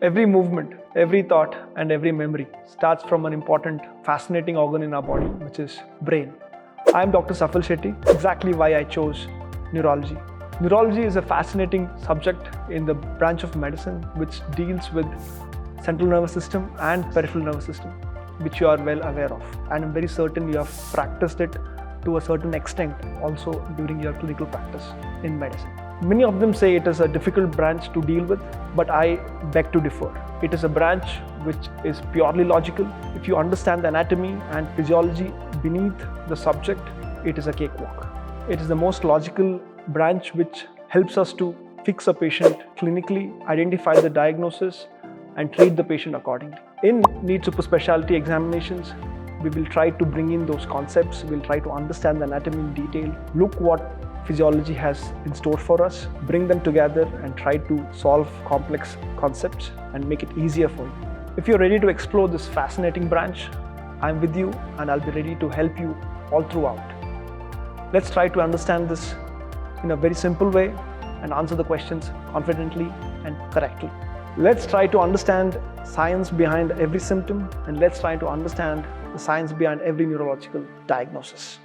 Every movement, every thought, and every memory starts from an important, fascinating organ in our body, which is brain. I am Dr. Safal Shetty, exactly why I chose neurology. Neurology is a fascinating subject in the branch of medicine which deals with central nervous system and peripheral nervous system, which you are well aware of. And I'm very certain you have practiced it to a certain extent also during your clinical practice in medicine. Many of them say it is a difficult branch to deal with, but I beg to differ. It is a branch which is purely logical. If you understand the anatomy and physiology beneath the subject, it is a cakewalk. It is the most logical branch which helps us to fix a patient clinically, identify the diagnosis, and treat the patient accordingly. In NEET Super Speciality examinations, we will try to bring in those concepts. We'll try to understand the anatomy in detail, look what physiology has in store for us, bring them together and try to solve complex concepts and make it easier for you. If you're ready to explore this fascinating branch, I'm with you and I'll be ready to help you all throughout. Let's try to understand this in a very simple way and answer the questions confidently and correctly. Let's try to understand science behind every symptom and let's try to understand the science behind every neurological diagnosis.